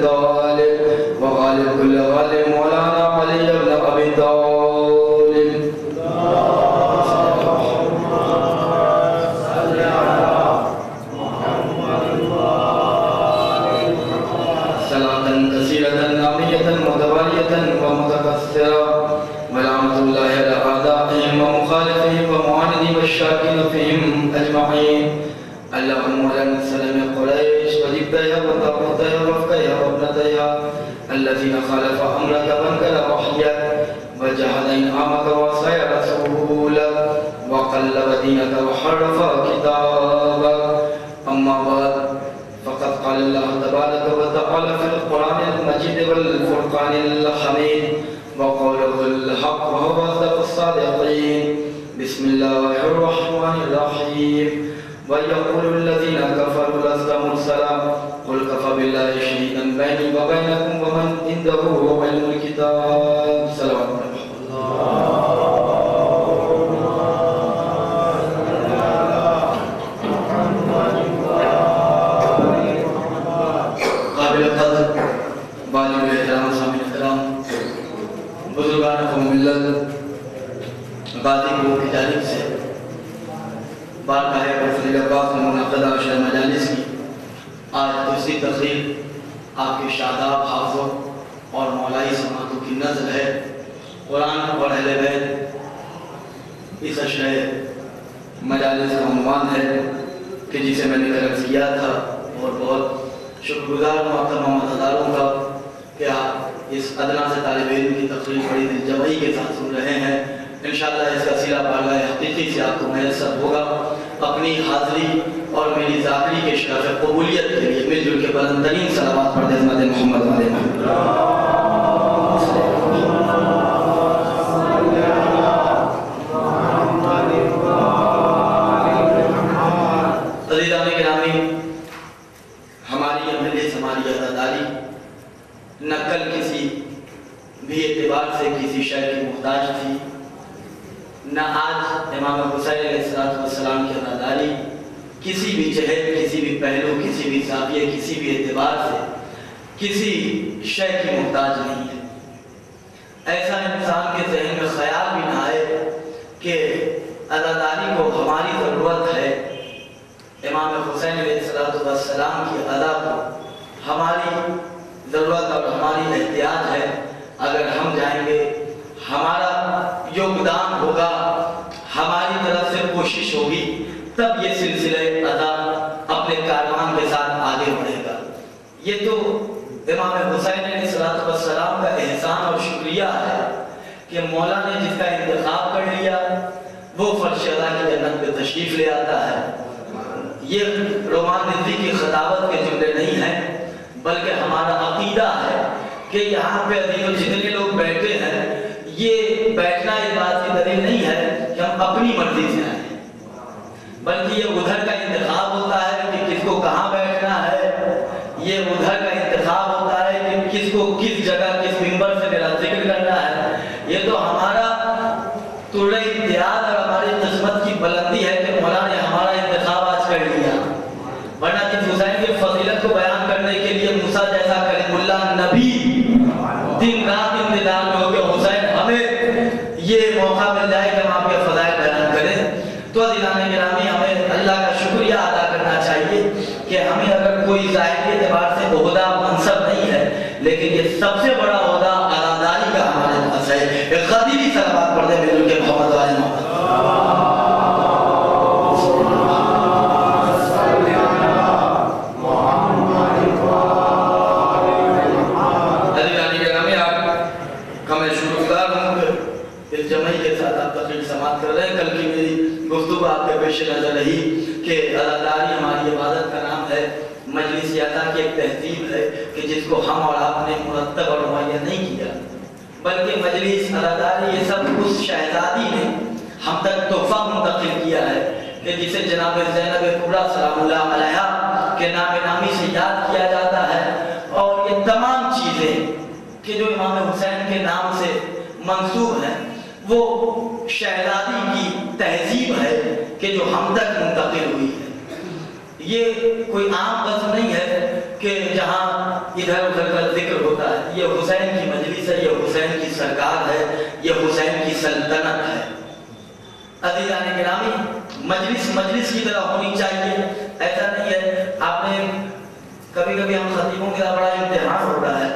طالب وغالب كل غالب مولانا علي بن أبي طالب صلاة كثيرة نامية متوالية ومتكثرة ولعنة الله على أعدائهم ومخالفهم ومعاندهم والشاكين فيهم أجمعين. اللهم لا سلم قريش وجبتها وطاقتها وفقها وابنتها الذين خالف أمرك وانكر وحيك وجحد إنعامك وعصى رسولك وقلب دينك وحرف كتابك. أما بعد فقد قال الله تبارك وتعالى في القرآن المجيد والفرقان الحميد وقوله الحق وهو أصدق الصادقين. بسم الله الرحمن الرحيم. ويقول الذين كفروا لست مرسلا قل كفى بالله شهيدا بيني وبينكم ومن عنده علم الكتاب. صلوات الله. قابل قدر واجب احترام سامعین اکرام بزرگان قوم ملت غازی کو کی جانب سے بارگاہ فضل عباس میں منعقدہ عشر مجالس کی آج دوسری تقریب آپ کے شاداب حافظوں اور مولائی سماعتوں کی نظر ہے. قرآن اور اہل بیت اس عشر مجالس کا عنوان ہے کہ جسے میں نے طرف کیا تھا اور بہت شکر گزار محترم مدداروں کا کہ آپ اس ادنا سے طالب علم کی تقریب بڑی دلجمعی کے ساتھ سن رہے ہیں. انشاءاللہ اس کا صلہ بارگاہ حقیقی سے آپ کو میسر ہوگا. اپنی حاضری اور میری ظاہری کے شرف قبولیت کے لیے مل جل کے بلند ترین صلوات پڑھ دیں حضرت محمد علیہ محمد. عزیزان گرامی، ہماری مجلس ہماری عزاداری نقل کسی بھی اعتبار سے کسی شے کی محتاج تھی. نہ آج امام حسین علیہ السلام کی عزاداری کسی بھی جہت، کسی بھی پہلو، کسی بھی زاویے، کسی بھی اعتبار سے کسی شے کی محتاج نہیں ہے. ایسا انسان کے ذہن میں خیال بھی نہ آئے کہ عزاداری کو ہماری ضرورت ہے. امام حسین علیہ السلام کی عزا کو ہماری ضرورت اور ہماری احتیاج ہے. اگر ہم جائیں گے، ہمارا یوگدان ہوگا، ہماری طرف سے کوشش ہوگی، تب یہ سلسلہ عزا اپنے کاروان کے ساتھ آگے بڑھے گا. یہ تو امام حسین علیہ السلام کا احسان اور شکریہ ہے کہ مولا نے جس کا انتخاب کر لیا وہ فرش عزا کی جنت پہ تشریف لے آتا ہے. یہ رومان نظری کی خطابت کے جملے نہیں ہیں، بلکہ ہمارا عقیدہ ہے کہ یہاں پہ عزیزوں جتنے لوگ بیٹھے ہیں، یہ بیٹھنا اس بات کی دلیل نہیں ہے کہ ہم اپنی مرضی سے آئیں، بلکہ یہ ادھر کا انتخاب ہوتا ہے کہ کس کو کہاں بیٹھنا ہے. یہ ادھر کا انتخاب ہوتا ہے کہ کس کو کس جگہ کس منبر سے میرا ذکر کرنا ہے. یہ تو ہمارا طرح امتیاز اور ہماری قسمت کی بلندی ہے کہ مولا نے ہمارا انتخاب آج کر لیا. ورنہ جس حسین کی فضیلت کو بیان کرنے کے لیے موسیٰ جیسا کلیم اللہ نبی دن رات انتظار میں ہو کہ حسین ہمیں یہ موقع مل جائے کہ ہم آپ کے فضائل بیان کریں. تو عزیزان گرامی، ہمیں اللہ کا شکریہ ادا کرنا چاہیے کہ ہمیں اگر کوئی ظاہری اعتبار سے عہدہ منصب نہیں ہے، لیکن یہ سب سے بڑا عہدہ عزاداری کا ہمارے پاس ہے. ایک غدیری صلوات پڑھ دیں مل کے محمد والے محمد. جمعی کے ساتھ آپ تقریر سماعت کر رہے ہیں. کل کی میری گفتگو آپ کے پیش نظر رہی کہ عزاداری ہماری عبادت کا نام ہے. مجلس عزا کی ایک تہذیب ہے کہ جس کو ہم اور آپ نے مرتب اور مہیا نہیں کیا، بلکہ مجلس عزاداری یہ سب اس شہزادی نے ہم تک تحفہ منتقل کیا ہے کہ جسے جناب زینب کبریٰ سلام اللہ علیہا کے نام نامی سے یاد کیا جاتا ہے. اور یہ تمام چیزیں کہ جو امام حسین کے نام سے منسوب ہیں وہ شہزادی کی تہذیب ہے کہ جو ہم تک منتقل ہوئی ہے. یہ کوئی عام قسم نہیں ہے کہ جہاں ادھر ادھر کا یہ حسین کی مجلس ہے، یہ حسین کی سرکار ہے، یہ حسین کی سلطنت ہے۔ عزیزان گرامی، مجلس مجلس کی طرح ہونی چاہیے، ایسا نہیں ہے۔ آپ نے کبھی کبھی ہم خطیبوں کے بڑا امتحان ہو رہا ہے،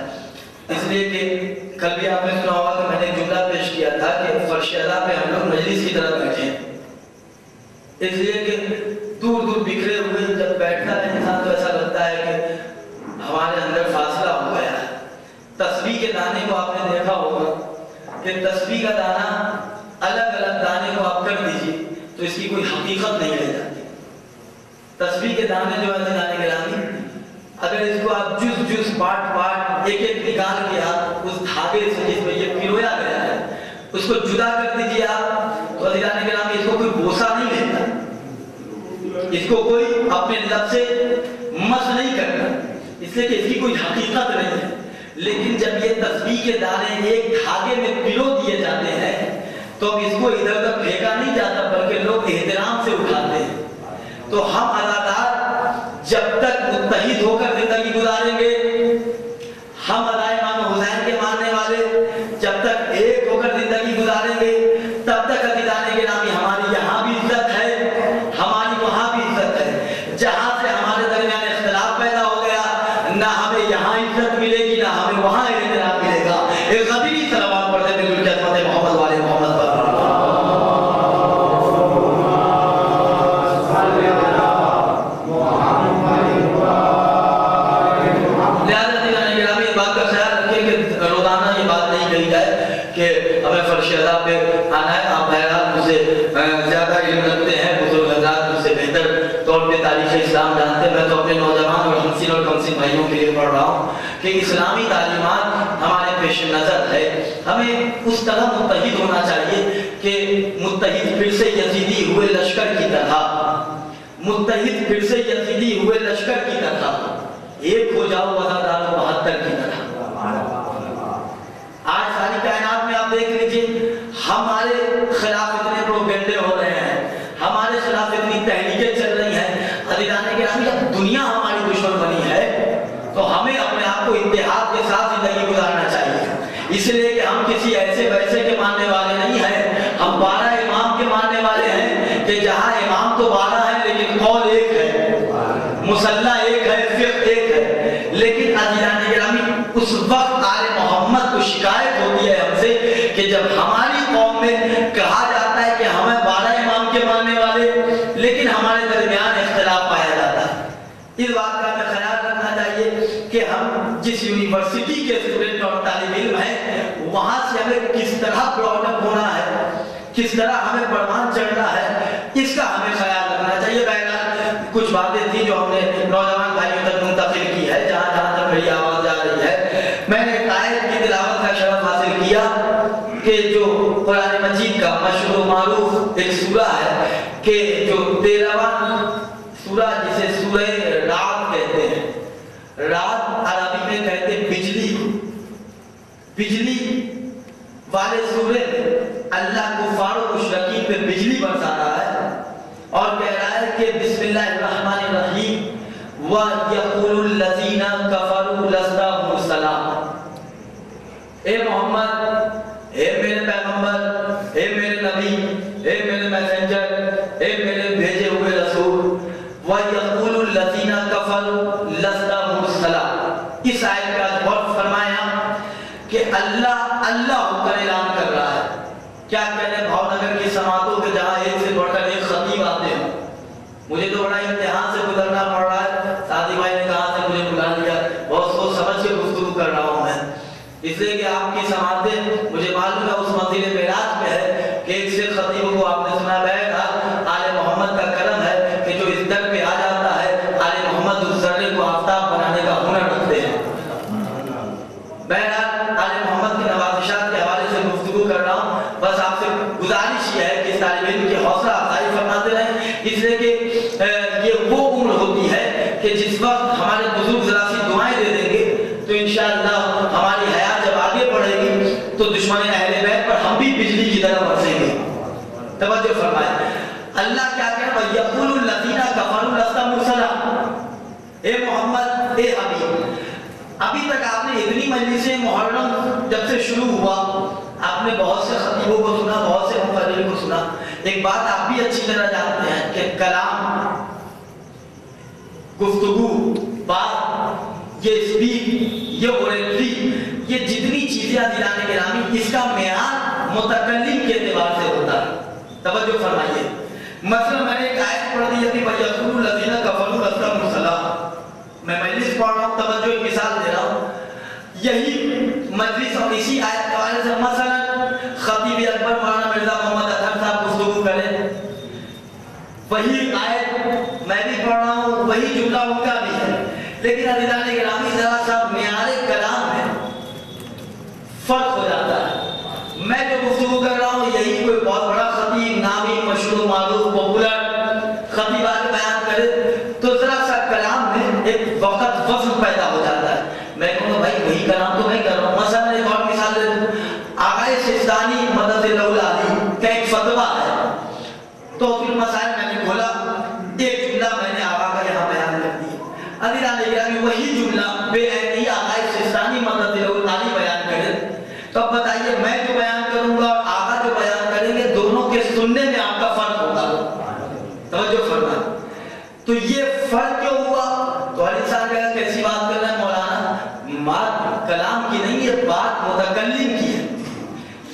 اس لیے کہ کل بھی آپ نے سنا ہوگا کہ میں نے جملہ پیش کیا تھا کہ فرش اعلیٰ پہ ہم لوگ مجلس کی طرح بیٹھے ہیں، اس لیے کہ دور دور بکھرے ہوئے جب بیٹھتا ہے انسان تو ایسا لگتا ہے کہ ہمارے اندر فاصلہ ہو گیا ہے۔ تسبیح کے دانے کو آپ نے دیکھا ہوگا کہ تسبیح کا دانہ الگ الگ دانے کو آپ کر دیجئے تو اس کی کوئی حقیقت نہیں رہ جاتی۔ تسبیح کے دانے جو ہے دانے گرامی، اگر اس کو آپ جز جز پارٹ پارٹ ایک ایک نکال کے آپ اس دھاگے سے جس میں یہ پرویا گیا ہے اس کو جدا کر دیجئے آپ، تو عزیزان گرامی اس کو کوئی بوسہ نہیں لیتا، اس کو کوئی اپنے لب سے مس نہیں کرتا، اس لیے کہ اس کی کوئی حقیقت نہیں ہے۔ لیکن جب یہ تسبیح کے دانے ایک دھاگے میں پرو دیے جاتے ہیں تو اب اس کو ادھر ادھر پھینکا نہیں جاتا بلکہ لوگ احترام سے اٹھاتے ہیں۔ تو ہم اداکار جب تک متحد ہو کر زندگی گزاریں گے، ہم ادائے امام حسین کے ماننے والے جب تک ایک ہو کر زندگی گزاریں گے تب تک عزیزان گرامی ہماری یہاں بھی عزت ہے، ہماری وہاں بھی عزت ہے۔ جہاں سے ہمارے درمیان اختلاف پیدا ہو گیا، نہ ہمیں یہاں عزت ملے گی نہ ہمیں وہاں احترام ملے گا۔ ایک غدیری صلوات پڑھتے ہیں بالخدمت محمد والے محمد پر۔ ہمیں فرش اعلیٰ پہ آنا ہے، آپ بہرحال مجھ سے زیادہ علم رکھتے ہیں، بزرگ حضرات مجھ سے بہتر طور پہ تاریخ اسلام جانتے ہیں۔ میں تو اپنے نوجوان اور ہمسن اور کمسن بھائیوں کے لیے پڑھ رہا ہوں کہ اسلامی تعلیمات ہمارے پیش نظر ہے۔ ہمیں اس طرح متحد ہونا چاہیے کہ متحد پھر سے یزیدی ہوئے لشکر کی طرح، متحد پھر سے یزیدی ہوئے لشکر کی طرح، ایک ہو جاؤ وفادار 72 کی طرح۔ آج ساری کائنات میں آپ دیکھ لیجئے ہمارے خلاف اتنے پروپیگنڈے ہو رہے ہیں، ہمارے خلاف اتنی تحریکیں چل رہی ہیں۔ عزیزان گرامی، جب دنیا ہماری دشمن بنی ہے تو ہمیں اپنے آپ کو اتحاد کے ساتھ زندگی گزارنا چاہیے، اس لیے کہ ہم کسی ایسے ویسے کے ماننے والے نہیں ہیں، ہم 12 امام کے ماننے والے ہیں کہ جہاں امام تو 12 ہیں لیکن قول ایک ہے، مسلح ایک ہے، فقہ ایک ہے۔ لیکن عزیزان گرامی، اس وقت آل محمد کو شکایت ہوتی ہے ہم سے کہ جب ہماری قوم میں کہا جاتا ہے کہ ہمیں 12 امام کے ماننے والے لیکن ہمارے درمیان اختلاف پایا جاتا ہے۔ اس بات کا ہمیں خیال رکھنا چاہیے کہ ہم جس یونیورسٹی کے اسٹوڈنٹ اور طالب علم ہیں وہاں سے ہمیں کس طرح براٹ اپ ہونا ہے، کس طرح ہمیں پروان چڑھنا ہے، اس کا ہمیں خیال رکھنا چاہیے۔ بہرحال کچھ باتیں تھیں جو ہم نے نوجوان بھائیوں تک منتقل کی ہے، جہاں جہاں تک میری آواز جا رہی ہے۔ میں نے ایک آیت کی تلاوت کا شرف حاصل کیا کہ جو قرآن مجید کا مشہور و معروف ایک سورہ ہے کہ جو 13واں سورہ جسے سورہ رات کہتے ہیں، رات عربی میں کہتے ہیں بجلی، بجلی والے سورے اللہ کفار و مشرکین پہ بجلی برسا رہا ہے اور کہہ رہا ہے کہ بسم اللہ الرحمن الرحیم وَيَقُولُ الَّذِينَ كَفَرُوا لَسْتَ مُرْسَلًا۔ اے محمد، اے میرے پیغمبر، اے میرے نبی، اے میرے میسنجر، اے میرے بھیجے ہوئے رسول، وَيَقُولُ الَّذِينَ كَفَرُوا لَسْتَ مُرْسَلًا۔ اس آیت کا غور فرمایا کہ اللہ ہو کر اعلان کر رہا ہے۔ کیا کہنے بھاؤ نگر کی سماعتوں کے جہاں ایک سے بڑھ کر ایک خطیب آتے ہیں، مجھے تو بڑا امتحان سے گزرنا پڑ رہا ہے۔ سادی بھائی نے کہا سے مجھے بلا لیا، بہت سوچ سمجھ کے گفتگو کر رہا ہوں میں، اس لیے کہ آپ کی سماعتیں مجھے معلوم ہے اس منزل معراج پہ ہے کہ ایک سے خطیب کو آپ نے سنا بیٹھا۔ آل محمد کا کرم ہے کہ جو اس در پہ آ جاتا ہے آل محمد اس ذرے کو آفتاب بنانے کا ہنر رکھتے ہیں۔ بہرحال آل محمد کی نوازشات کے حوالے سے گفتگو کر رہا ہوں، بس آپ سے گزارش یہ ہے کہ اس طالب علم کی حوصلہ افزائی فرماتے رہیں، اس لیے کہ یہ وہ عمر ہوتی ہے کہ جس وقت ہمارے بزرگ ذرا سی دعائیں دے دیں گے تو انشاءاللہ ہماری حیات جب آگے بڑھے گی تو دشمن اہل بیت پر ہم بھی بجلی کی طرح برسیں گے۔ توجہ فرمائیں، اللہ کیا کہہ رہا ہے؟ یقول الذین کفروا لست مرسلا۔ اے محمد، اے حبیب، ابھی تک آپ نے اتنی مجلسیں محرم جب سے شروع ہوا آپ نے بہت سے خطیبوں کو سنا، بہت سے مفکرین کو سنا، ایک بات آپ بھی اچھی طرح جانتے ہیں کہ کلام، گفتگو، بات، یہ اسپیچ، یہ اوریٹری، یہ جتنی چیزیں عزیزان گرامی، اس کا معیار متکلم کے اعتبار سے ہوتا ہے۔ توجہ فرمائیے، مثلا میں نے ایک آیت پڑھ دی ابھی وَيَقُولُ الَّذِينَ كَفَرُوا لَسْتَ مُرْسَلًا، میں مجلس پڑھ رہا ہوں، توجہ ایک مثال دے رہا ہوں، یہی مجلس اور اسی آیت کے حوالے سے مثلا خطیب اکبر مولانا مرزا محمد اطہر صاحب گفتگو کریں، وہی آیت میں بھی پڑھ رہا ہوں، وہی جملہ ان کا بھی ہے، لیکن عزیزان گرامی ذرا سا معیار کلام میں فرق ہو جاتا ہے۔ میں جو گفتگو کر رہا ہوں یہی کوئی بہت بڑا خطیب، نامی، مشہور، معروف، پاپولر خطیب آج بیان کرے تو ذرا سا کلام میں ایک وقت وزن پیدا ہو جاتا ہے۔ میں کہوں گا بھائی وہی کلام تو میں کر رہا ہوں۔ مثلا ایک اور مثال دے دوں، آقا سستانی مدد اللہ علی کا ایک فتویٰ ہے، تو پھر مسائل میں نے کھولا، ایک جملہ میں نے آقا کا یہاں بیان کر دیا۔ عزیزان گرامی وہی جملہ بے عینی آقا سستانی مدد اللہ علی بیان کرے تو اب بتائیے میں جو بیان کروں گا اور آقا جو بیان کریں گے دونوں کے سننے میں آپ کا فرق ہوگا۔ توجہ فرمائیں، تو یہ فرق کیوں ہوا؟ تو ہر انسان کہا کیسی بات کر رہا ہے مولانا، بات کلام کی نہیں ہے، بات متکلم کی ہے،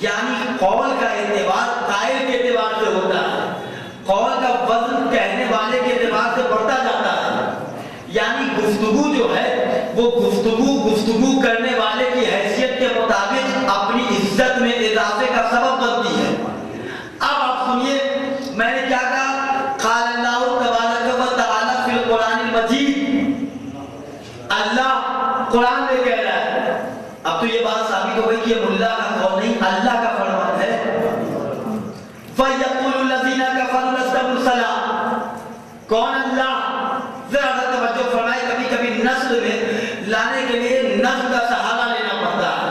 یعنی قول کا اعتبار قائل کے اعتبار سے ہوتا ہے، قول کا وزن کہنے والے کے اعتبار سے بڑھتا جاتا ہے، یعنی گفتگو جو ہے وہ گفتگو کرنے والے کی حیثیت کے مطابق اپنی عزت میں اضافے کا سبب بنتی ہے۔ اب آپ سنیے میں نے کیا کہا، قال اللہ تبارک و تعالی فی القرآن المجید، اللہ قرآن میں کہہ رہا ہے۔ اب تو یہ بات ثابت ہو گئی کہ یہ ملا کا قول نہیں، اللہ کا فرمان ہے۔ فَيَقُولُ الَّذِينَ كَفَرُوا لَسْتَ مُرْسَلًا، کون اللہ؟ ذرا توجہ فرمائے، کبھی کبھی نسل میں لانے کے لیے نسل کا سہارا لینا پڑتا ہے۔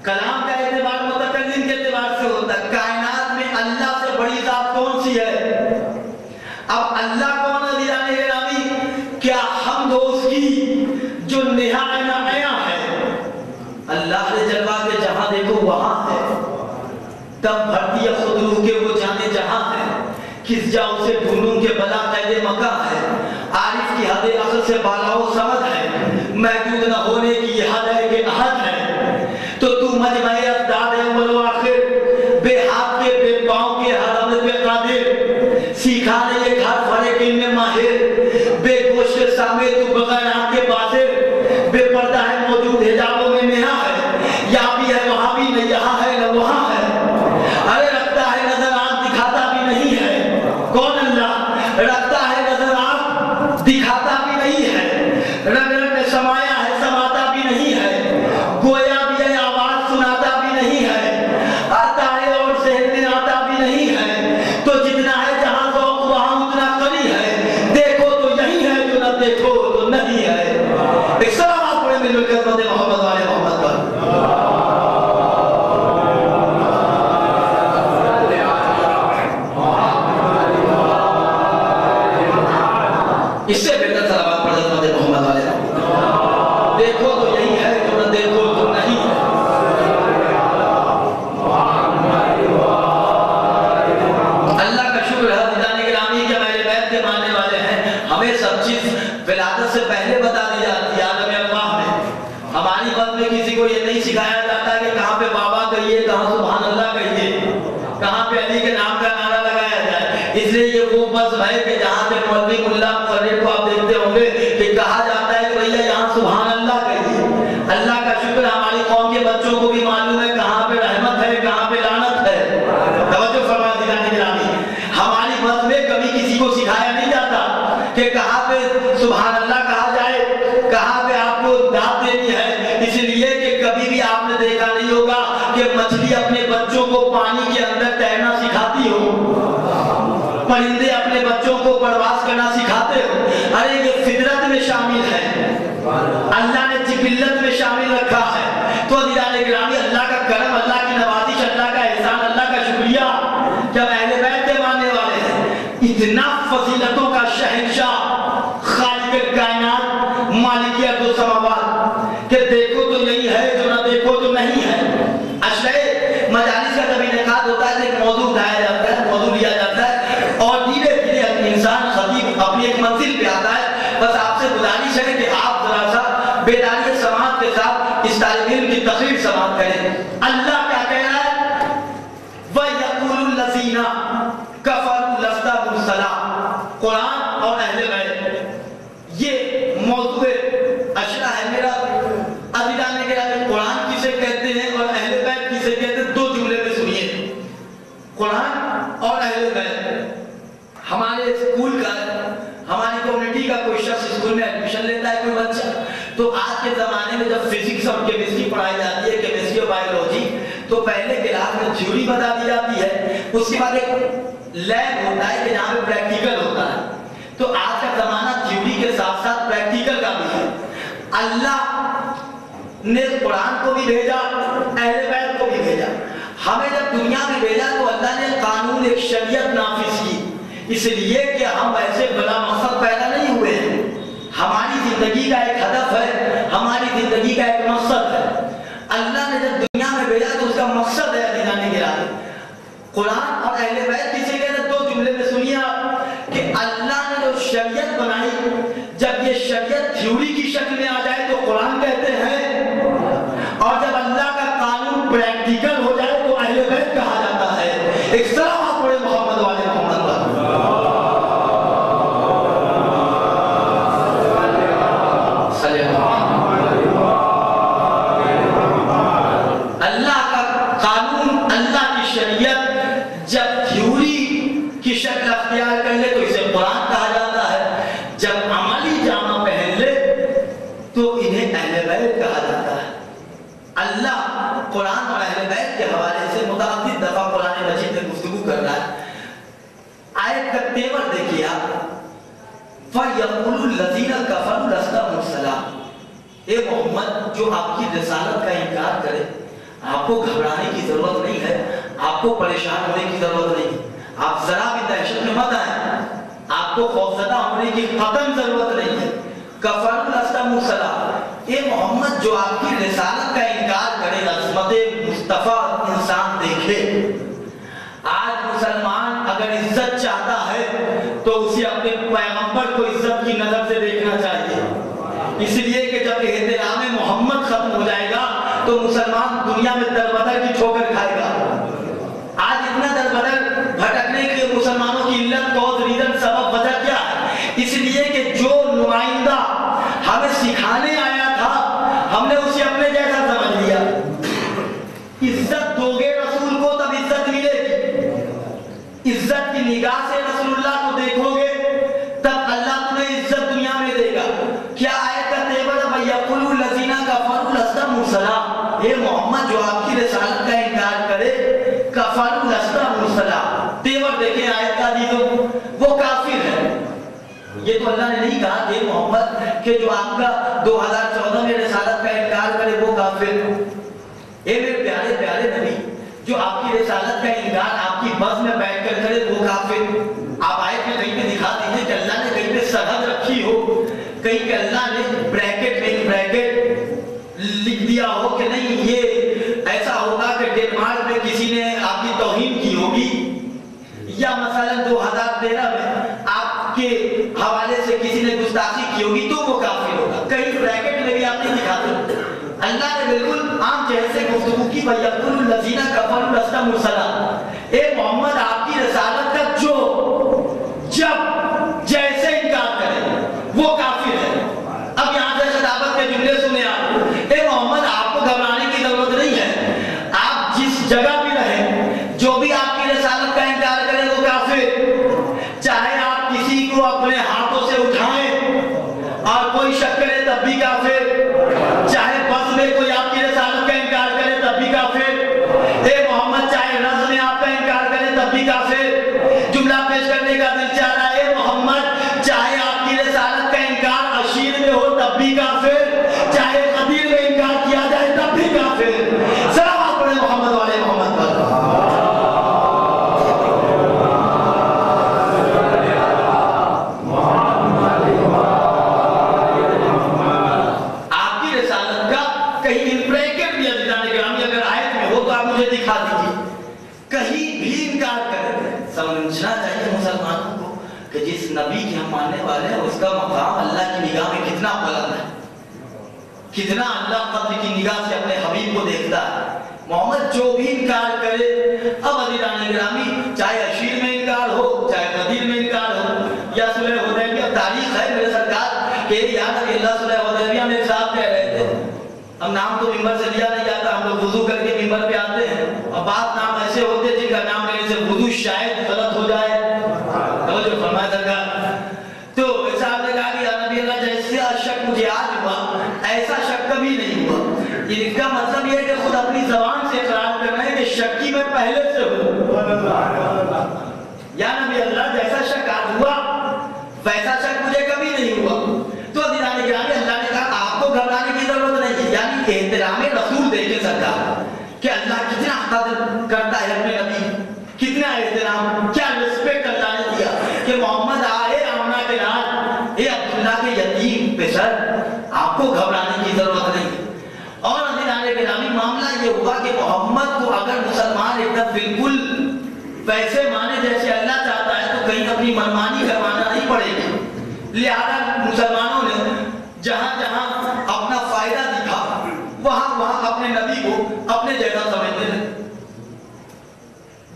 کلام کا اعتبار متکلم کے اعتبار سے ہوتا ہے۔ کائنات میں اللہ سے بڑی ذات کون سی ہے؟ اب اللہ کون ہے عزیزان گرامی؟ کیا حمد ہو اس کی جو نہایت نمایاں ہے۔ اللہ نے جلوہ کے جہاں دیکھو وہاں ہے، تب بھرتی ہے خود روح کے وہ جانے جہاں ہے، کس جاؤ سے ڈھونڈوں کے بلا قید مکہ ہے، عارف کی حد عقل سے بالا و سمد ہے، محدود نہ ہونے کی یہ حد ہے کہ احد ہے، تو مجمع ازداد اول و آخر، بے ہاتھ کے بے پاؤں کے ہر عمل پہ قادر، سیکھانے ایک ہر فرق علم میں ماہر، بے گوش کے سامنے تو بغیر آنکھ کے باطر، بے پردہ ہے موجود حجابوں میں نہا ہے، یہاں بھی ہے وہاں بھی نہیں، یہاں ہے نہ وہاں ہے، ارے رکھتا ہے نظر آنکھ دکھاتا بھی نہیں ہے۔ کون اللہ؟ رکھتا ہے نظر آنکھ دکھاتا بھی نہیں ہے، رنگ رنگ میں سمایا ہے سماتا بھی نہیں ہے، گویا بھی ہے آواز سناتا بھی نہیں ہے، آتا ہے اور ذہن میں آتا بھی نہیں ہے، تو جتنا ہے جہاں ذوق وہاں اتنا قوی ہے، دیکھو تو یہی ہے جو نہ دیکھو تو نہیں ہے۔ ایک سلامات پڑھیں مل کر محمد والے محمد پر۔ اس سے بہتر سلامات پڑھ حضرت محمد والے، دیکھو تو یہی ہے جو نہ دیکھو تو نہیں ہے۔ اللہ کا شکر ہے عزیزان گرامی کہ میرے بیت کے ماننے والے ہیں، ہمیں سب چیز ولادت سے پہلے بتا دی جاتی ہے عالم اللہ میں۔ ہماری بات میں کسی کو یہ نہیں سکھایا جاتا کہ کہاں پہ بابا کہیے، کہاں سبحان اللہ کہیے، کہاں پہ علی کے نام کا نعرہ لگایا جائے۔ اس لیے یہ وہ مذہب ہے کہ جہاں پہ مولوی ملا مقرر کو آپ دیکھتے ہوں گے کہ کہا جاتا ہے کہ بھیا یہاں سبحان اللہ کہیے۔ اللہ کا شکر ہماری قوم کے بچوں کو بھی معلوم ہے کہاں پہ رحمت ہے کہاں پہ لعنت ہے۔ توجہ فرمائیں عزیزان گرامی، ہماری مذہب میں کبھی کسی کو سکھایا نہیں جاتا کہ کہاں پہ سبحان اللہ کہا جائے، کہاں پہ آپ کو داد دینی ہے۔ اس لیے کہ کبھی بھی آپ نے دیکھا نہیں ہوگا کہ مچھلی اپنے بچوں کو پانی کے اندر تیرنا سکھاتی ہو، پرندے اپنے بچوں کو پرواز کرنا سکھاتے ہو۔ ارے یہ فطرت میں شامل ہے، اللہ نے جبلت میں شامل رکھا ہے۔ تو عزیزان گرامی اللہ کا کرم، اللہ کی نوازش، اللہ کا احسان، اللہ کا شکریہ جب اہل بیت کے ماننے والے ہیں، اتنا فضیلتوں کا شہنشاہ، خالق کائنات، مالک ارض و سماوات، کہ دیکھو تو یہی ہے جو نہ دیکھو تو نہیں ہے. اشرے مجالس کا جب انعقاد ہوتا ہے تو ایک موضوع اٹھایا جاتا ہے, موضوع لیا جاتا ہے اور دھیرے دھیرے انسان خطیب اپنی ایک منزل پہ آتا ہے. بس آپ سے گزارش ہے کہ آپ ذرا سا بیداری سماعت کے ساتھ اس طالب علم کی تقریر سماعت کریں. اللہ کیا کہہ رہا ہے؟ وَيَقُولُ الَّذِينَ كَفَرُوا لَسْتَ مُرْسَلًا. قرآن اور اہل بیت یہ موضوع اشرا ہے میرا. عزیزان نے کہا کہ قرآن کسے کہتے ہیں اور اہل بیت کسے کہتے ہیں؟ دو جملے میں سنیے. قرآن اور اہل بیت ہمارے اسکول کا, ہماری کمیونٹی کا کوئی شخص اسکول میں ایڈمیشن لیتا ہے, کوئی بچہ, تو آج کے زمانے میں جب فزکس اور کیمسٹری پڑھائی جاتی ہے, کیمسٹری اور بایولوجی, تو پہلے کلاس میں تھیوری بتا دی جاتی ہے, اس کے بعد ایک لیب ہوتا ہے کہ جہاں پہ پریکٹیکل ہوتا ہے. تو آج کا زمانہ تھیوری کے ساتھ ساتھ پریکٹیکل کا بھی ہے. اللہ نے قرآن کو بھی بھیجا, اہل بیت کو بھی بھیجا. ہمیں جب دنیا میں بھیجا تو اللہ نے قانون, ایک شریعت نافذ کی, اس لیے کہ ہم ایسے بلا مقصد پیدا نہیں ہوئے ہیں. ہماری زندگی کا ایک ہدف ہے, ہماری زندگی کا ایک مقصد ہے. اللہ نے جب دنیا میں بھیجا تو اس کا مقصد ہے عزیزان گرامی. قرآن اور اہل بیت کسے کہتے ہیں؟ دو جملے میں سنیے آپ کہ اللہ نے جو شریعت بنائی, جب یہ شریعت تھیوری کی شکل میں آ جائے تو قرآن کہتے ہیں, اور جب اللہ کا قانون پریکٹیکل ہو جائے تو اہل بیت کہا جاتا ہے. ایک سلام پڑھے محمد والے محمد پر. اللہ کا قانون, اللہ کی شریعت جب تھیوری کی شکل اختیار کر لے تو اسے قرآن کہا جاتا ہے. جب عملی جامہ پہن لے تو انہیں اہل بیت کہا جاتا ہے. اللہ قرآن اور اہل بیت کے حوالے سے متعدد دفعہ قرآن مجید میں گفتگو کر رہا ہے. آیت کا تیور دیکھیے آپ, فَيَقُولُ الَّذِينَ كَفَرُوا لَسْتَ مُرْسَلًا. اے محمد, جو آپ کی رسالت کا انکار کرے, آپ کو گھبرانے کی ضرورت نہیں ہے, آپ کو پریشان ہونے کی ضرورت نہیں, آپ ذرا بھی دہشت میں مت آئیں, آپ کو خوفزدہ ہونے کی قطعاً ضرورت نہیں ہے. کفروا لست مرسلا. اے محمد, جو آپ کی رسالت کا انکار کرے, عظمت مصطفیٰ انسان دیکھے. آج مسلمان اگر عزت چاہتا ہے تو اسے اپنے پیغمبر کو عزت کی نظر سے دیکھنا چاہیے, اس لیے کہ جب احترام محمد ختم ہو جائے گا تو مسلمان دنیا میں دربدر کی ٹھوکر کھائے گا. آج اتنا دربدر بھٹکنے کے مسلمانوں کی علت, کوز, ریزن, سبب, وجہ کیا ہے؟ اس لیے کہ جو نمائندہ ہمیں سکھانے آیا تھا ہم نے اسے اپنے جیسا سمجھ لیا. عزت دو گے رسول کو تب عزت ملے گی, عزت کی نگاہ سے رسول اللہ کو دیکھو گے تب اللہ تمہیں عزت دنیا میں دے گا. کیا آیت کا تیور ہے؟ وَيَقُولُ الَّذِينَ كَفَرُوا لَسْتَ مُرْسَلًا. اے محمد, جو آپ کی رسالت کا انکار کرے, کفروا لست مرسلا. تیور دیکھیں آیت کا دیدو, وہ کافر ہے. یہ تو اللہ نے نہیں کہا کہ محمد کہ جو آپ کا 2014 میں رسالت کا انکار کرے وہ کافر. اے میرے پیارے پیارے نبی, جو آپ کی رسالت کا انکار آپ کی بس میں بیٹھ کر کرے وہ کافر. آپ آیت میں کہیں پہ دکھا دیجئے کہ اللہ نے کہیں پہ سرحد رکھی ہو, کہیں کہ اللہ نے بریکٹ میں بریکٹ لکھ دیا ہو کہ نہیں یہ ایسا ہوگا کہ ڈنمارک میں کسی نے آپ کی توہین کی ہوگی, یا مثلا 2013 میں آپ کے حوالے سے کسی نے گستاخی کی ہوگی تو وہ کافر ہوگا. کہیں بریکٹ میں بھی آپ نہیں دکھاتے. اللہ نے بالکل عام چہرے سے گفتگو کی, وَيَقُولُ الَّذِينَ كَفَرُوا لَسْتَ مُرْسَلًا. اے محمد, آپ کی رسالت کا جو جب جیسے انکار کرے وہ کافر ہے. اب یہاں سے خطابت کے جملے سنے آپ. اے محمد, آپ کو گھبرانے کی ضرورت نہیں ہے. آپ جس جگہ بھی رہیں, جو بھی آپ کی رسالت کا انکار کرے وہ کافر. چاہے آپ کسی کو اپنے ہاتھوں سے اٹھائیں اور کوئی شک کرے تب بھی کافر, چاہے بس میں کوئی آپ کی رسالت کا انکار کرے تب بھی کافر. اے محمد, چاہے رز میں آپ کا انکار کرے تب بھی کافر. جملہ پیش کرنے کا دل چاہ رہا ہے, اے محمد, چاہے آپ کی رسالت کا انکار عشیر میں ہو تب بھی کافر, چاہے قدیر میں انکار کیا جائے تب بھی کافر. سلام پڑھے محمد والے محمد پر. کہیں ان بریکٹ بھی عزیزان گرامی اگر آیت میں ہو تو آپ مجھے دکھا دیجیے، کہیں بھی انکار کرے۔ سمجھنا چاہیے مسلمانوں کو کہ جس نبی کے ہم ماننے والے ہیں اس کا مقام اللہ کی نگاہ میں کتنا بلند ہے، کتنا اللہ قدر کی نگاہ سے اپنے حبیب کو دیکھتا ہے۔ محمد جو بھی انکار کرے، اب عزیزان گرامی چاہے عشیر میں انکار ہو، چاہے غدیر میں انکار ہو، یا صلح حدیبیہ، تاریخ ہے میرے سرکار کہ یاد ہے کہ اللہ صلح حدیبیہ میں صاحب کہہ رہے تھے، اب نام تو ممبر سے لیا نہیں جاتا، ہم لوگ وضو کر کے ممبر پہ آتے ہیں اور بعض نام ایسے ہوتے جن کا نام لینے سے وضو شاید غلط ہو جائے، توجہ فرمائے سرکار۔ تو صاحب نے کہا کہ یا نبی اللہ جیسا شک مجھے آج ہوا ایسا شک کبھی نہیں ہوا۔ اس کا مطلب یہ ہے کہ خود اپنی زبان سے اقرار کرنا ہے کہ شکی میں پہلے سے ہوں، یا نبی اللہ جیسا شک آج ہوا ویسا شک مجھے کبھی نہیں ہوا۔ تو عزیزان گرامی اللہ نے کہا آپ کو گھبرانے کی ضرورت نہیں ہے، یعنی احترام رسول دیکھیں سرکار کہ اللہ کتنا قدر کرتا ہے اپنے نبی، کتنا احترام، کیا رسپیکٹ اللہ نے دیا کہ محمد آئے آمنہ کے لال، اے عبداللہ کے یتیم پسر، آپ کو گھبرانے کی ضرورت نہیں۔ اور عزیزان گرامی معاملہ یہ ہوا کہ محمد کو اگر مسلمان ایک دم بالکل ویسے مانے جیسے اللہ چاہتا ہے تو کہیں اپنی منمانی کروانا نہیں پڑے گی، لہذا مسلمانوں نے جہاں جہاں اپنا فائدہ دکھا وہاں وہاں اپنے نبی کو اپنے جگہ سمجھنے لگے،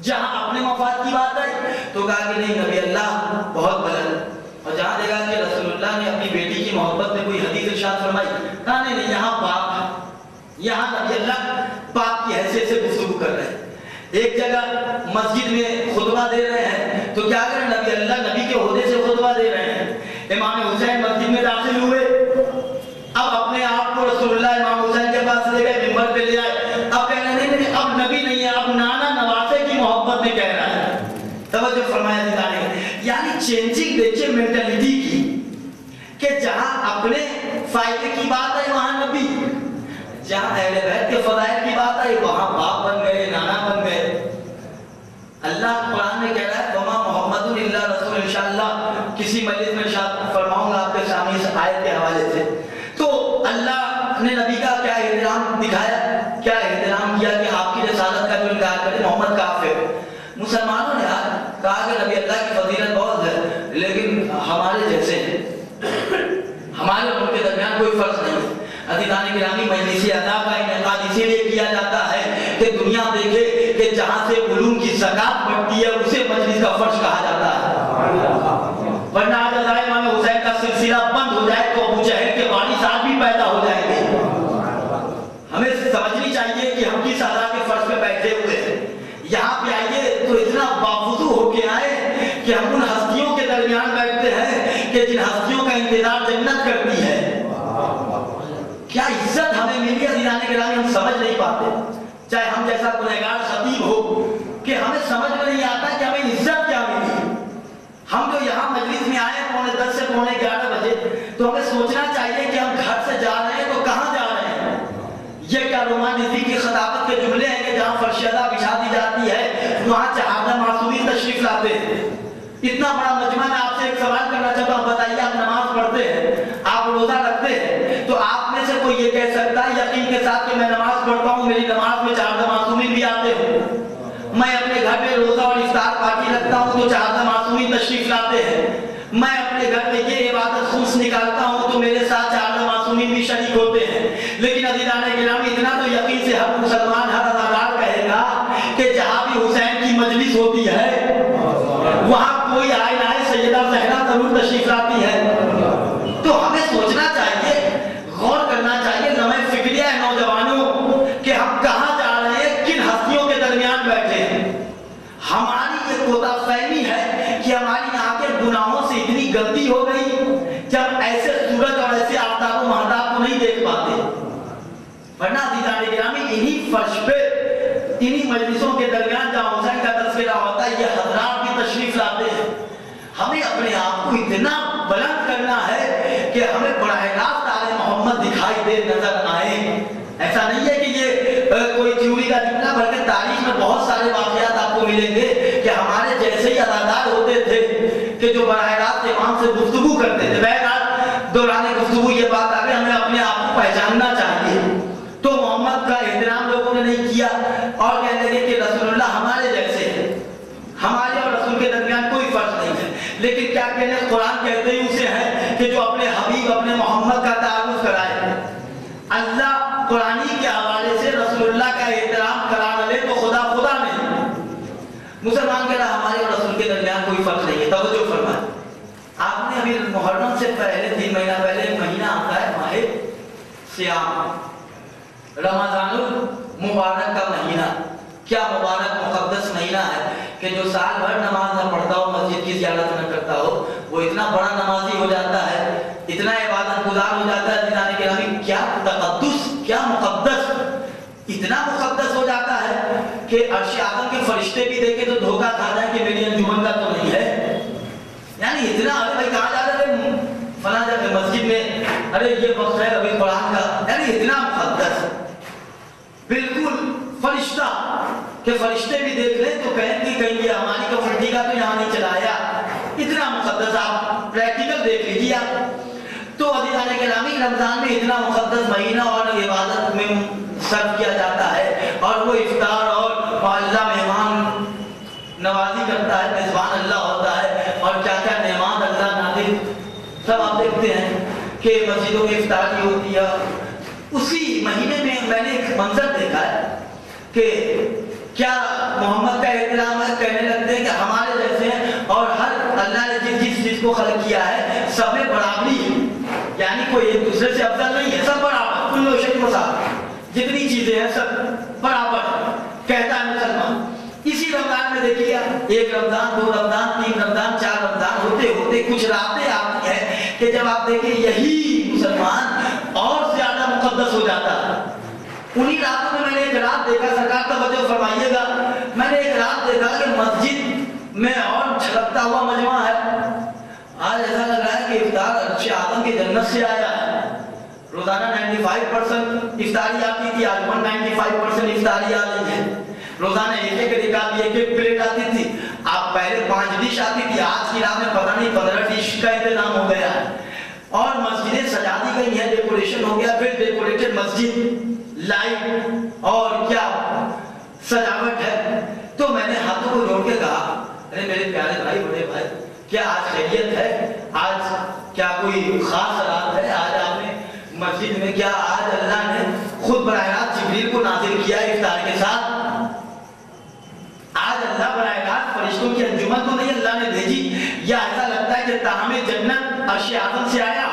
جہاں اپنے مفاد کی بات آئی تو کہا کہ نہیں نبی اللہ بہت بلند، اور جہاں دیکھا کہ رسول اللہ نے اپنی بیٹی کی محبت میں کوئی حدیث ارشاد فرمائی، کہا نہیں یہاں پاک ہے، یہاں نبی اللہ پاک کی حیثیت سے گفتگو کر رہے ہیں۔ ایک جگہ مسجد میں خطبہ دے رہے ہیں تو کیا کریں نبی اللہ نبی کے عہدے سے خطبہ دے رہے ہیں، امام حسین مسجد میں داخل ہوئے، اب اپنے آپ کو رسول اللہ امام حسین کے پاس لے گئے، ممبر پہ لے آئے، اب کہہ رہے نہیں اب نبی نہیں ہے، اب نانا نواسے کی محبت میں کہہ رہا ہے، توجہ فرمایا دیدانے، یعنی چینجنگ دیکھیے مینٹلیٹی کی کہ جہاں اپنے فائدے کی بات ہے وہاں نبی، جہاں اہل بیت کے فضائل کی بات آئی وہاں باپ بن گئے، نانا بن گئے۔ اللہ قرآن میں کہہ رہا ہے وما محمد الا رسول، انشاءاللہ کسی مجلس میں ارشاد فرماؤں گا آپ کے سامنے اس آیت کے حوالے سے۔ تو اللہ نے نبی کا کیا احترام دکھایا، کیا احترام کیا کہ آپ کی رسالت کا جو انکار کرے محمد کافر۔ مسلمانوں نے کہا کہ نبی اللہ کی فضیلت بہت ہے لیکن ہمارے جیسے ہمارے اور ان کے درمیان کوئی فرق نہیں۔ عزیزان گرامی مجلس ادا کا انعقاد اسی لیے کیا جاتا ہے کہ دنیا دیکھے کہ جہاں سے علوم کی زکات بڑھتی ہے اسے مجلس کا فرش کہا جاتا ہے، ورنہ آج امام حسین کا سلسلہ بند ہو جائے تو ابو جہل کے وارث آج بھی پیدا ہو جائیں گے۔ ہمیں سمجھنی چاہیے کہ ہم کس ادا کے فرش پہ بیٹھے ہوئے ہیں، یہاں پہ آئیے تو اتنا باوضو ہو کے آئے کہ ہم ان ہستیوں کے درمیان بیٹھتے ہیں کہ جن ہستیوں کا انتظار جنت کرتی ہے۔ کیا عزت ہمیں ملی عزیزان گرامی ہم سمجھ نہیں پاتے، چاہے ہم جیسا گنہگار خطیب ہو کہ ہمیں سمجھ میں نہیں آتا کہ ہمیں عزت کیا ملی۔ ہم جو یہاں مجلس میں آئے 10:45 سے 11:45 بجے تو ہمیں سوچنا چاہیے کہ ہم گھر سے جا رہے ہیں تو کہاں جا رہے ہیں۔ یہ کیا رومانسی کی خطابت کے جملے ہیں کہ جہاں فرش ادا بچھا دی جاتی ہے وہاں چہارہ معصومین تشریف لاتے ہیں۔ اتنا بڑا مجمع میں آپ سے ایک سوال کرنا چاہتا ہوں، بتائیے آپ نماز پڑھتے ہیں، آپ روزہ رکھتے ہیں، تو آپ میں سے کوئی یہ کہہ سکتا ہے یقین کے ساتھ کہ میں نماز پڑھتا ہوں، میری نماز میں چہارہ معصومین بھی آتے ہیں، میں اپنے گھر میں روزہ اور افطار پارٹی رکھتا ہوں تو چہارہ معصومین تشریف لاتے ہیں، میں اپنے گھر میں یہ عبادت خمس نکالتا ہوں تو میرے ساتھ چہارہ معصومین بھی شریک ہوتے ہیں۔ لیکن عزیزان گرامی اتنا تو یقین سے ہر مسلمان ہر اداکار کہے گا کہ جہاں بھی حسین کی مجلس ہوتی ہے وہاں کوئی آئے نہ آئے سیدہ زہرا ضرور تشریف لاتی ہے۔ تو ہمیں سوچنا چاہیے، غور کرنا چاہیے، نویں فکریہ ہے نوجوانوں کہ ہم کہاں جا رہے ہیں، کن ہستیوں کے درمیان بیٹھے ہیں۔ ہماری یہ کوتا فہمی ہے کہ ہماری آنکھیں گناہوں سے اتنی گندی ہو گئی جب ایسے سورج اور ایسے آفتاب و مہتاب کو نہیں دیکھ پاتے، ورنہ عزیزان گرامی انہی فرش پہ انہی مجلسوں کے درمیان جہاں حسین کا تذکرہ ہوتا ہے یہ حضرات بھی تشریف لاتے ہیں۔ ہمیں اپنے آپ کو اتنا بلند کرنا ہے کہ ہمیں براہ راست آل محمد دکھائی دے، نظر آئے۔ ایسا نہیں ہے کہ یہ کوئی تھیوری کا جملہ، بلکہ تاریخ میں بہت سارے واقعات آپ کو ملیں گے کہ ہمارے جیسے ہی اداکار ہوتے تھے کہ جو براہ راست امام سے گفتگو کرتے تھے۔ بہرحال دوران گفتگو یہ بات آ گئی ہمیں اپنے آپ کو پہچاننا چاہیے، لوگوں نے نہیں کیا اور کہنے لگے کہ رسول اللہ ہمارے جیسے ہیں، ہمارے اور رسول کے درمیان کوئی فرق نہیں ہے. لیکن کیا کہنے، قرآن کہتے ہی اسے ہے کہ جو اپنے حبیب اپنے محمد کا تعارف کرائے. اللہ قرآنی کے حوالے سے رسول اللہ کا احترام کرانا لے تو خدا خدا نہیں. مسلمان کہہ رہا ہمارے اور رسول کے درمیان کوئی فرق نہیں ہے. توجہ فرمائیں، آپ نے ابھی محرم سے پہلے 3 مہینہ پہلے ایک مہینہ آتا ہے ماہ سیام، رمضان المبارک کا مہینہ. کیا مبارک مقدس مہینہ ہے کہ جو سال بھر نماز نہ پڑھتا ہو، مسجد کی زیارت نہ کرتا ہو، وہ اتنا بڑا نمازی ہو جاتا ہے، اتنا عبادت گزار ہو جاتا ہے جناب گرامی. کیا تقدس، کیا مقدس، اتنا مقدس ہو جاتا ہے کہ عرش اعظم کے فرشتے بھی دیکھیں تو دھوکہ کھا جائیں کہ میری انجمن کا تو نہیں ہے. یعنی اتنا، ارے بھائی کہا جا رہا ہے فلاں جگہ مسجد میں، ارے یہ وقت ہے ابھی قرآن کا، یعنی اتنا مقدس بالکل فرشتہ کہ فرشتے بھی دیکھ لیں تو کہیں کہ کہیں یہ ہماری کمیونٹی کا تو یہاں نہیں چلایا. اتنا مقدس، آپ پریکٹیکل دیکھ لیجیے آپ. تو عزیزان گرامی، رمضان میں اتنا مقدس مہینہ اور عبادت میں صرف کیا جاتا ہے، اور وہ افطار اور اللہ مہمان نوازی کرتا ہے، میزبان اللہ ہوتا ہے، اور کیا کیا نعمات اللہ نازل سب آپ دیکھتے ہیں کہ مسجدوں میں افطاری ہوتی ہے. اسی مہینے میں نے ایک منظر دیکھا ہے کہ کیا محمد کا احترام ہے، کہنے لگتے ہیں کہ ہمارے جیسے ہیں، اور ہر اللہ نے جس چیز کو خلق کیا ہے سب میں برابری ہے. یعنی کوئی ایک دوسرے سے افضل نہیں ہے، سب برابر، کل شیء مساوی، جتنی چیزیں ہیں سب برابر کہتا ہے مسلمان. اسی رمضان میں دیکھیے، ایک رمضان، 2 رمضان، 3 رمضان، 4 رمضان ہوتے ہوتے کچھ راتیں آتی ہیں کہ جب آپ دیکھیں یہی مسلمان اور زیادہ مقدس ہو جاتا ہے. انہی راتوں میں نے ایک رات دیکھا، سرکار توجہ فرمائیے گا، میں نے ایک رات دیکھا کہ مسجد میں اور چھلکتا ہوا مجمع ہے. آج ایسا لگ رہا ہے کہ افطار عرش اعظم کی جنت سے آیا ہے. روزانہ 95% افطاری آتی تھی، آج 195% افطاری آ رہی ہے. روزانہ ایک رکعت، ایک پلیٹ آتی تھی، آپ پہلے 5 ڈش آتی تھی، آج کی رات میں پتہ نہیں 15 ڈش کا انتظام ہو گیا ہے. اور مسجدیں سجا دی گئی ہیں، ڈیکوریشن ہو گیا، پھر ڈیکوریٹڈ مسجد، لائٹ اور کیا سجاوٹ ہے. تو میں نے ہاتھوں کو جوڑ کے کہا، ارے میرے پیارے بھائی، بڑے بھائی، کیا آج خیریت ہے؟ آج کیا کوئی خاص رات ہے؟ آج آپ نے مسجد میں کیا آج اللہ نے خود براہ راست جبریل کو نازل کیا افطار کے ساتھ؟ آج اللہ براہ راست فرشتوں کی انجمن تو نہیں اللہ نے بھیجی؟ یا ایسا لگتا ہے کہ طعام جنت عرش اعظم سے آیا؟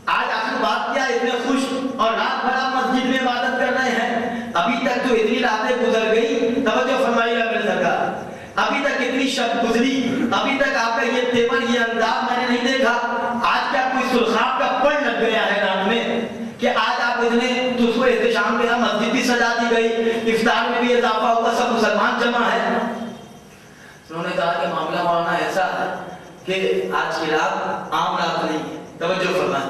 آج آخر بات کیا، اتنے خوش اور رات بھر آپ مسجد میں عبادت کر رہے ہیں. ابھی تک تو اتنی راتیں گزر گئی، توجہ فرمائیے میرے سرکار، ابھی تک اتنی شب گزری، ابھی تک آپ کا یہ تیور، یہ انداز میں نے نہیں دیکھا. آج کیا کوئی سرخاب کا پڑ لگ گیا ہے رات میں کہ آج آپ اتنے تو اس کو احتشام کے، مسجد بھی سجا دی گئی، افطار میں بھی اضافہ ہوا، سب مسلمان جمع ہے. انہوں نے کہا کہ معاملہ مولانا ایسا ہے کہ آج کی رات عام رات نہیں ہے. توجہ فرمائیں،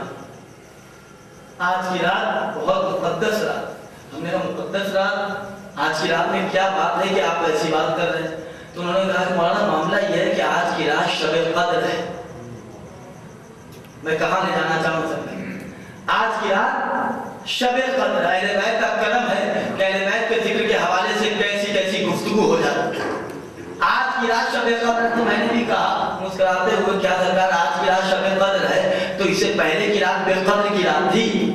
آج کی رات بہت مقدس رات. ہم نے کہا مقدس رات، آج کی رات میں کیا بات ہے کہ آپ ایسی بات کر رہے ہیں؟ تو انہوں نے کہا کہ مولانا معاملہ یہ ہے کہ آج کی رات شب قدر ہے. میں کہاں لے جانا چاہوں سکتا، آج کی رات شب قدر. اہل بیت کا کرم ہے کہ اہل بیت کے ذکر کے حوالے سے کیسی کیسی گفتگو ہو جاتی ہے. آج کی رات شب قدر. تو میں نے بھی کہا مسکراتے ہوئے، کیا سرکار آج کی رات شب قدر ہے تو اس سے پہلے کی رات بے قدر کی رات تھی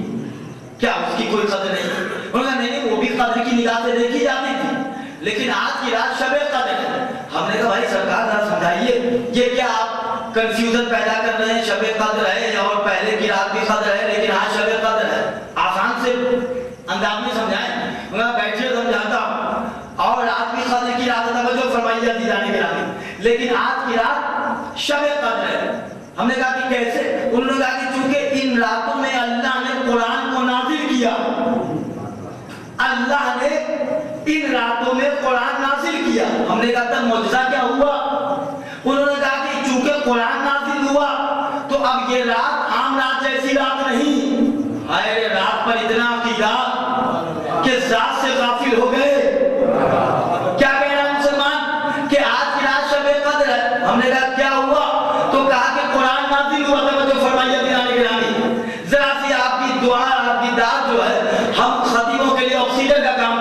کیا، اس کی کوئی قدر نہیں؟ انہوں نے کہا نہیں، وہ بھی قدر کی نگاہ سے دیکھی جاتی تھی، لیکن آج کی رات شب قدر ہے. ہم نے کہا بھائی سرکار ذرا سمجھائیے، یہ کیا آپ کنفیوژن پیدا کر رہے ہیں؟ شب قدر ہے اور پہلے کی رات بھی قدر ہے لیکن آج شب قدر ہے. آسان سے انداز میں سمجھائیں. انہوں نے بیٹھے سمجھاتا ہوں، اور رات بھی قدر کی رات ہے، توجہ فرمائیے عزیزان گرامی، لیکن آج کی رات شب قدر ہے. ہم نے کہا کہ کیسے؟ انہوں نے کہا کہ چونکہ ان راتوں میں اللہ نے قرآن کو نازل کیا، اللہ نے ان راتوں میں قرآن نازل کیا. ہم نے کہا تھا معجزہ کیا ہوا؟ انہوں نے کہا کہ چونکہ قرآن نازل ہوا تو اب یہ رات عام رات جیسی رات نہیں. ہائے رات پر اتنا عقیدہ کہ ذات سے غافل ہو گئے. کیا کہہ رہا ہے مسلمان کہ آج کی رات شب قدر ہے؟ ہم نے کہا کیا ہوا؟ تو کہا کہ قرآن نازل ہوا. توجہ فرمائیے عزیزان گرامی، ذرا سی آپ کی دعا، آپ کی دعا جو ہے، ہم خطیبوں کے لیے آکسیجن کا کام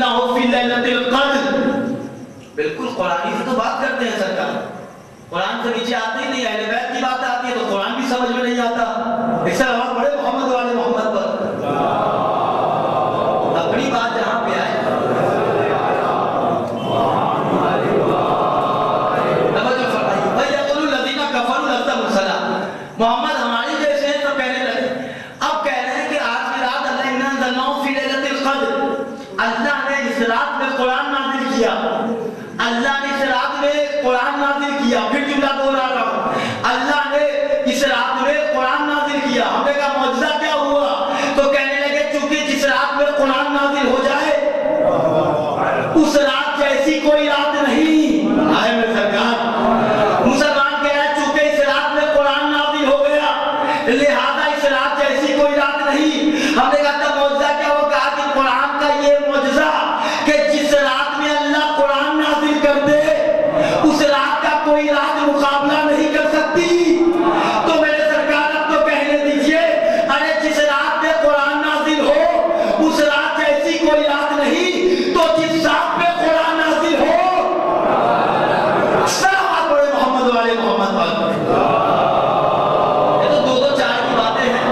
انزلناہ فی لیلۃ القدر. بالکل قرآن سے تو بات کرتے ہیں سرکار. قرآن سے نیچے آتے ہی نہیں. اہل بیت کی بات آتی ہے تو قرآن بھی سمجھ میں نہیں آتا. اس سے آواز بڑے محمد والے محمد پر. اپنی بات جہاں پہ آئے توجہ فرمائیے. وَيَقُولُ الَّذِينَ كَفَرُوا لَسْتَ مُرْسَلًا. محمد ہماری جیسے ہیں تو کہنے لگے. اب کہہ رہے ہیں کہ آج کی رات اللہ اِنَّا أَنزَلْنَاهُ فِي لَيْلَةِ الْقَدْرِ. اللہ نے اس رات میں قرآن نازل کیا. اللہ نے اس رات میں قرآن نازل کیا. پھر جملہ دوہرا رہا ہوں. اللہ نے اس رات میں قرآن نازل کیا. ہم نے کہا معجزہ کیا ہوا؟ تو کہنے لگے چونکہ جس رات میں قرآن نازل ہو جائے اس رات جیسی کوئی رات نہیں. آئے میرے سرکار مسلمان کہہ رہا ہے چونکہ اس رات میں قرآن نازل ہو گیا لہذا اس رات جیسی کوئی رات نہیں. ہم نے کہا تھا معجزہ کیا ہوا؟ کہا کہ قرآن کا یہ معجزہ کہ جس رات میں اللہ قرآن نازل کر دے اس رات کا کوئی رات مقابلہ نہیں کر سکتی. تو میرے سرکار اب تو کہنے دیجئے ارے جس رات میں قرآن نازل ہو اس رات جیسی کوئی رات نہیں. تو جس رات میں قرآن نازل ہو سلامات بڑے محمد والے محمد والے. یہ تو دو دو چار کی باتیں ہیں.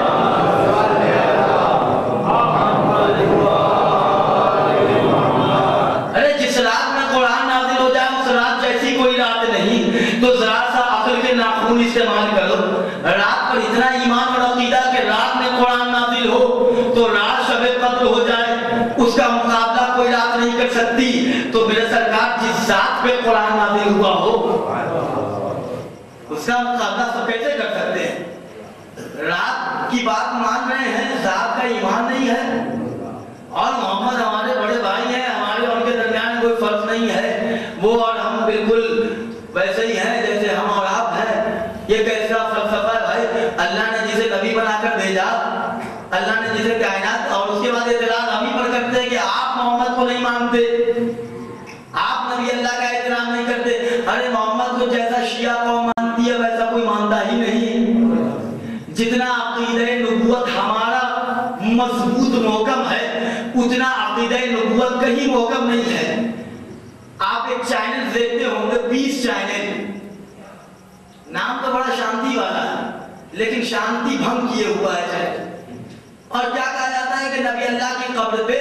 ارے جس رات میں قرآن نازل ہو جائے اس رات جیسی کوئی رات نہیں. تو ذرا سا عقل کے ناخن استعمال کرو. رات پر اتنا ایمان اور عقیدہ کہ رات میں قرآن نازل ہو تو رات شب قدر ہو جائے اس کا مقابلہ کوئی رات نہیں کر سکتی. تو میرے سرکار جس ذات پہ قرآن نازل ہوا ہو اس کا مقابلہ تو کیسے کر سکتے ہیں؟ رات کی بات مان رہے ہیں ذات کا ایمان نہیں ہے. اور محمد ہمارے بڑے بھائی ہیں. ہمارے اور ان کے درمیان کوئی فرق نہیں ہے. وہ اور ہم بالکل ویسے ہی ہیں جیسے ہم اور آپ ہیں. یہ کیسا فلسفہ ہے بھائی؟ اللہ نے جسے نبی بنا کر بھیجا اللہ نے جسے کائنات اور اس کے بعد اعتراض ہم ہی پر کرتے ہیں کہ آپ محمد کو نہیں مانتے آپ نبی اللہ کا احترام نہیں کرتے. ارے محمد کو جیسا شیعہ قوم مانتی ہے ویسا کوئی مانتا ہی نہیں. جتنا عقیدہ نبوت ہمارا مضبوط محکم ہے اتنا عقیدہ نبوت کہیں محکم نہیں ہے. آپ ایک چینل دیکھتے ہوں گے پیس چینل. نام تو بڑا شانتی والا ہے لیکن شانتی بھنگ کیے ہوا ہے چینل. اور کیا کہا جاتا ہے کہ نبی اللہ کی قبر پہ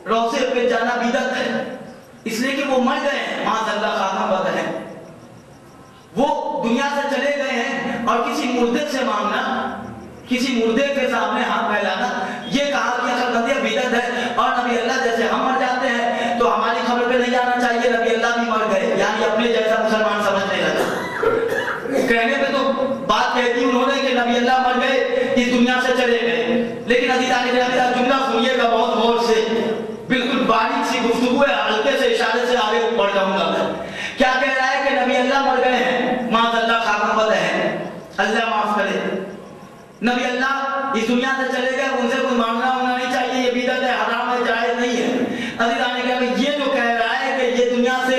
روضے پہ جانا بدعت ہے اس لیے کہ وہ مر گئے ہیں. معاذ اللہ خاتمہ بد ہے. وہ دنیا سے چلے گئے ہیں اور کسی مردے سے مانگنا کسی مردے کے سامنے ہاتھ پھیلانا یہ کہا کہ اصل بندیہ بدعت ہے. اور نبی اللہ جیسے ہم مر جاتے ہیں تو ہماری خبر پہ نہیں جانا چاہیے. نبی اللہ بھی مر گئے یعنی اپنے جیسا مسلمان سمجھنے لگا. کہنے پہ تو بات کہتی انہوں نے کہ نبی اللہ مر گئے اس دنیا سے چلے گئے. لیکن عزیزان گرامی جملہ سنیے گا بہت غور سے. بالکل باریک سی گفتگو ہے. ہلکے سے اشارے سے آگے بڑھ جاؤں گا میں. کیا کہہ رہا ہے کہ نبی اللہ مر گئے ہیں معاذ اللہ خاتمہ بد ہے. اللہ معاف کرے. نبی اللہ اس دنیا سے چلے گئے ان سے کوئی مانگنا ہونا نہیں چاہیے. یہ بدعت ہے حرام ہے جائز نہیں ہے. عزیزان گرامی یہ جو کہہ رہا ہے کہ یہ دنیا سے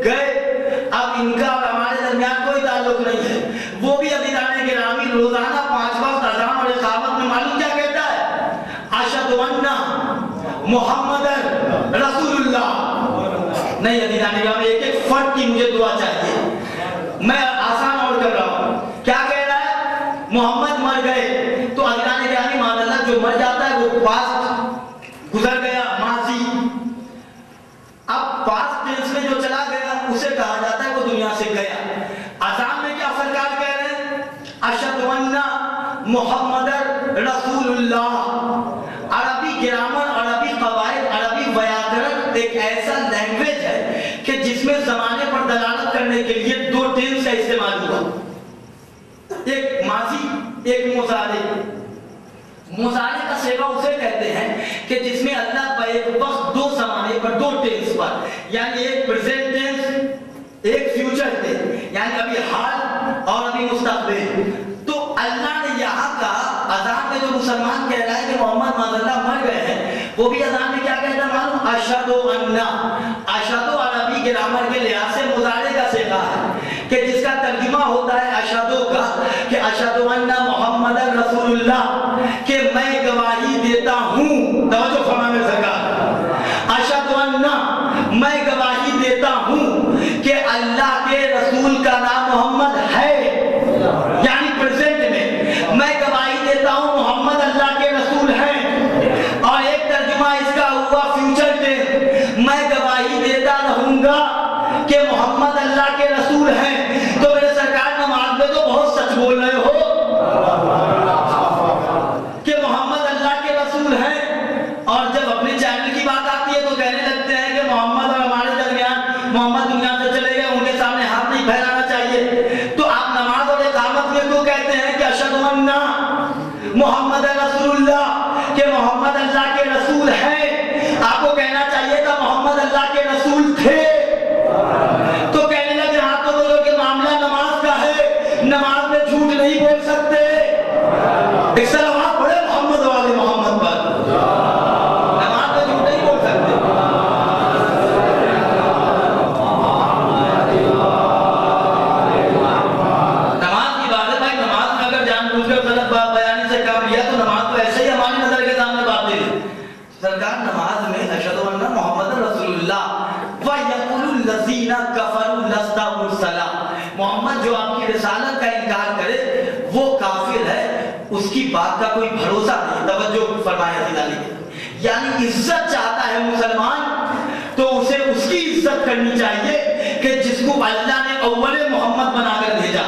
گئے اب ان کا اور ہمارے درمیان کوئی تعلق نہیں ہے. وہ بھی عزیزان گرامی روزانہ 5 وقت اذان اور اقامت میں معلوم کیا کہتا ہے؟ اشہد ان محمد رسول اللہ. نہیں عزیزان گرامی ایک ایک فرد کی مجھے دعا چاہیے. میں آسان اور کر رہا ہوں. کیا کہہ رہا ہے؟ محمد مر گئے. تو عزیزان گرامی معاذ اللہ جو مر جاتا ہے وہ پاسٹ گزر گیا ماضی. اب پاسٹ ٹینس میں جو چلا گیا اسے کہا جاتا ہے وہ دنیا سے گیا. اذان میں کیا سرکار کہہ رہے ہیں؟ اشہد ان محمد رسول اللہ. عربی گرامر عربی قواعد عربی ویاکرن ایک ایسا لینگویج ہے کہ جس میں زمانے پر دلالت کرنے کے لیے 2 ٹینس کا استعمال ہوا. ایک ماضی ایک مضارع. مضارع کا صیغہ اسے کہتے ہیں کہ جس میں اللہ بیک وقت 2 زمانے پر 2 ٹینس پر یعنی ایک پریزنٹ ٹینس ایک فیوچر ٹینس یعنی ابھی حال اور ابھی مستقبل. تو اللہ نے یہاں کا اذان میں جو مسلمان کہہ رہا ہے کہ محمد معاذ اللہ مر گئے ہیں وہ بھی اذان میں کیا کہتا ہے معلوم؟ اشہد ان. اشہد عربی گرامر کے لحاظ سے مضارع کا صیغہ ہے کہ جس کا ترجمہ ہوتا ہے اشہدو کا کہ اشہد ان محمد رسول اللہ کہ میں گواہی دیتا ہوں. توجہ فرمائیں میرے سرکار. میں گواہی دیتا ہوں کہ اللہ کے رسول کا نام محمد ہے، یعنی پریزنٹ میں گواہی دیتا ہوں محمد اللہ کے رسول ہیں۔ اور ایک ترجمہ اس کا ہوا فیوچر ٹینس، میں گواہی دیتا رہوں گا کہ محمد اللہ کے رسول ہیں۔ تو میرے سرکار نماز میں تو بہت سچ بول رہے ہو کہ محمد اللہ کے رسول ہیں، اور جب اپنے چینل کی بات آتی ہے تو کہنے لگتے ہیں کہ محمد اور ہمارے درمیان محمد دنیا سے چلے گئے، ان کے سامنے ہاتھ نہیں پھیلانا چاہیے۔ تو آپ نماز اور اقامت میں کیوں کہتے ہیں کہ اشہد ان محمد رسول اللہ، کہ محمد اللہ کے رسول ہیں؟ آپ کو کہنا چاہیے تھا محمد اللہ کے رسول تھے۔ تو کہنے لگے ہاتھوں کو کہ معاملہ نماز کا ہے، نماز میں جھوٹ نہیں بول سکتے۔ ایک صلوات پڑھے محمد والے محمد پر، نماز میں جھوٹ نہیں بول سکتے۔ نماز کی بات ہے بھائی، نماز میں اگر جان بوجھ کر غلط بیانی سے کام لیا تو نماز تو ایسے ہی ہماری نظر کے سامنے باطل ہے۔ سرکار نماز میں اشہد ان محمد رسول اللہ وَيَقُولُ الَّذِينَ كَفَرُوا لَسْتَ مُرْسَلًا، محمد جو آپ کی رسالت کا انکار کرے وہ کافر ہے، اس کی بات کا کوئی بھروسہ نہیں۔ توجہ فرمایا علی، یعنی عزت چاہتا ہے مسلمان تو اسے اس کی عزت کرنی چاہیے کہ جس کو اللہ نے اول محمد بنا کر بھیجا۔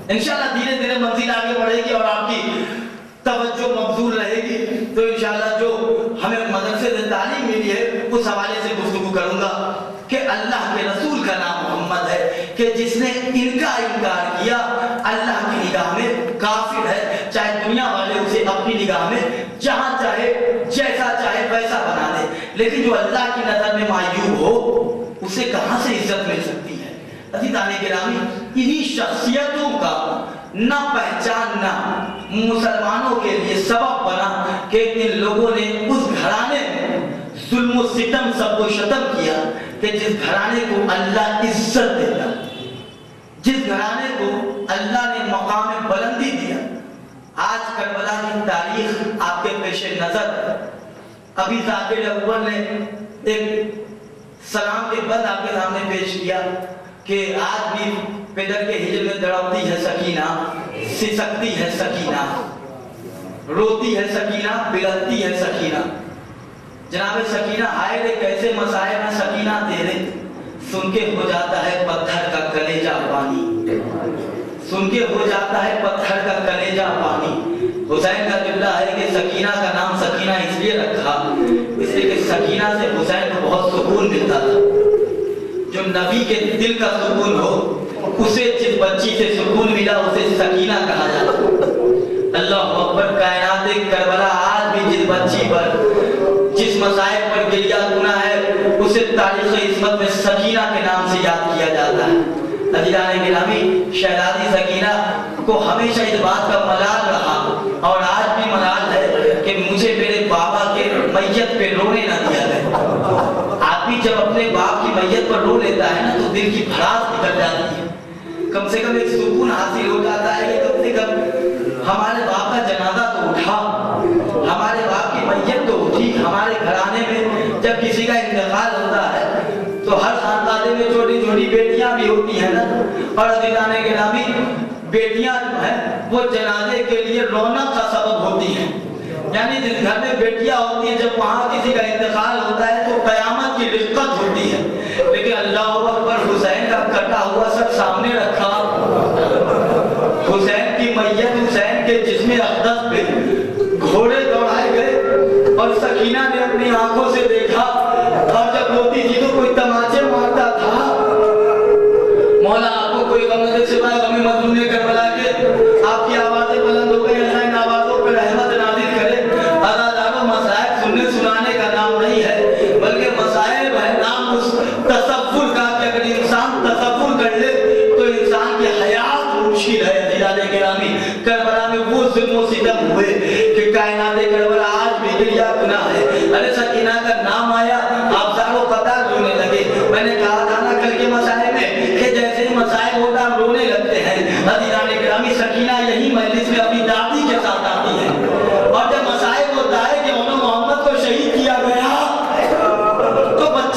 انشاءاللہ دھیرے دھیرے منزل آگے بڑھے گی اور آپ کی توجہ مبذول رہے گی، تو انشاءاللہ جو ہمیں مدرسے سے تعلیم ملی ہے اس حوالے سے گفتگو کروں گا کہ اللہ کے رسول کا نام محمد ہے، کہ جس نے ان کا انکار کیا اللہ کی نگاہ میں کافر ہے، چاہے دنیا والے اسے اپنی نگاہ میں جہاں چاہے جیسا چاہے ویسا بنا دے، لیکن جو اللہ کی نظر میں معیوب ہو اسے کہاں سے عزت مل سکتی ہے؟ عزیزان گرامی، انہی شخصیتوں کا نہ پہچاننا مسلمانوں کے لیے سبب بنا کہ ان لوگوں نے اس گھرانے میں ظلم و ستم سب و شتم کیا کہ جس گھرانے کو اللہ عزت دیتا، جس گھرانے کو اللہ نے مقام بلندی دیا۔ آج کربلا کی تاریخ آپ کے پیش نظر، ابھی ذاکر اول نے ایک سلام کے بعد آپ کے سامنے پیش کیا کہ آج بھی پیدر کے ہجر میں تڑپتی ہے سکینہ، سسکتی ہے سکینہ، روتی ہے سکینہ، بلکتی ہے سکینہ۔ جناب سکینہ آئے رے کیسے مسائب میں سکینہ تیرے، سن کے ہو جاتا ہے پتھر کا کلیجہ پانی، سن کے ہو جاتا ہے پتھر کا کلیجہ پانی۔ حسین کا جملہ ہے کہ سکینہ کا نام سکینہ اس لیے رکھا اس لیے کہ سکینہ سے حسین کو بہت سکون ملتا تھا۔ جو نبی کے دل کا سکون ہو اسے جس بچی سے سکون ملا اسے سکینہ کہا جاتا۔ اللہ اکبر، کائنات کربلا آج بھی جس بچی پر جس مسائب پر گریہ گنا ہے اسے تاریخ عصمت میں سکینہ کے نام سے یاد کیا جاتا ہے۔ عزیزان گرامی، شہزادی سکینہ کو ہمیشہ اس بات کا ملال رہا اور آج بھی ملال ہے کہ مجھے میرے بابا کے میت پہ رونے نہ دیا گیا۔ آدمی جب اپنے باپ کی میت پر رو لیتا ہے نا تو دل کی بھڑاس نکل جاتی ہے، کم سے کم ایک سکون حاصل ہو جاتا ہے کہ کم سے کم ہمارے باپ کا جنازہ تو اٹھا، ہمارے باپ کی میت تو اٹھی۔ ہمارے گھرانے میں جب کسی کا انتقال ہوتا ہے تو ہر خاندان میں چھوٹی چھوٹی بیٹیاں بھی ہوتی ہیں نا، اور عزیزان گرامی بیٹیاں جو ہیں وہ جنازے کے لیے رونق کا سبب ہوتی ہیں، یعنی جس گھر میں بیٹیاں ہوتی ہیں جب وہاں کسی کا انتقال ہوتا ہے تو قیامت کی رفقت ہوتی ہے۔ لیکن اللہ اکبر، حسین کا کٹا ہوا سب سامنے رکھا، حسین کی میت، حسین کے جسم اقدس پہ گھوڑے دوڑائے گئے اور سکینہ نے اپنی آنکھوں سے دیکھا، اور جب روتی تھی تو کوئی تماچے مارتا تھا۔ مولا آپ کو کوئی غم نہ دے سوائے غم مظلوم کربلا کے، آپ کی آوازیں بلند ہو گئی، اللہ ان آوازوں پر رحمت نازل کرے۔ عزاداروں، مسائب سننے سنانے کا نام نہیں ہے بلکہ مسائب ہے نام اس تصور کا کہ اگر انسان تصور کر لے تو انسان کی حیات مشکل ہے۔ عزیزان گرامی، کربلا میں وہ ظلم و ستم ہوئے کہ کائنات کربلا آج بھی گریہ گناہ ہے۔ ارے سکینہ کا نام آیا آپ ساروں قطار رونے لگے۔ میں نے کہا تھا نا کل کے مسائل میں کہ جیسے ہی مسائل ہوتا ہم رونے لگتے ہیں۔ عزیزان گرامی، سکینہ یہی مجلس میں اپنی دادی کے ساتھ آتی ہے، اور جب مسائل ہوتا ہے کہ انہوں محمد کو شہید کیا گیا تو بچہ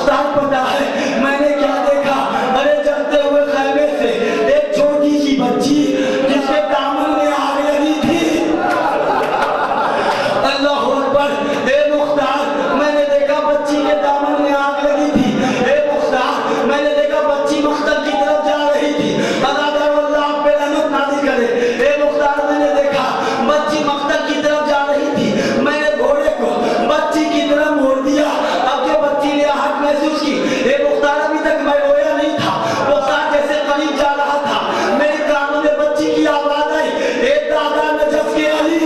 مختار پتا ہے میں نے کیا دیکھا؟ ارے جلتے ہوئے خیمے سے ایک چھوٹی سی بچی جس کے دامن میں آگ لگی تھی. اللہ اکبر. اے مختار میں نے دیکھا بچی کے دامن میں آگ لگی تھی. اے مختار میں نے دیکھا بچی مقتل کی طرف جا رہی تھی. اللہ آپ پہ رحمت نازل کرے. اے مختار میں نے دیکھا بچی مقتل کی طرف جا رہی تھی. میں نے گھوڑے کو بچی کی طرف موڑ دیا. اب جو بچی نے آہٹ محسوس کی. اے مختار ابھی تک میں رویا نہیں تھا. مختار جیسے قریب جا رہا تھا میری کانوں میں بچی کی آواز آئی. اے دادا نجف کے علی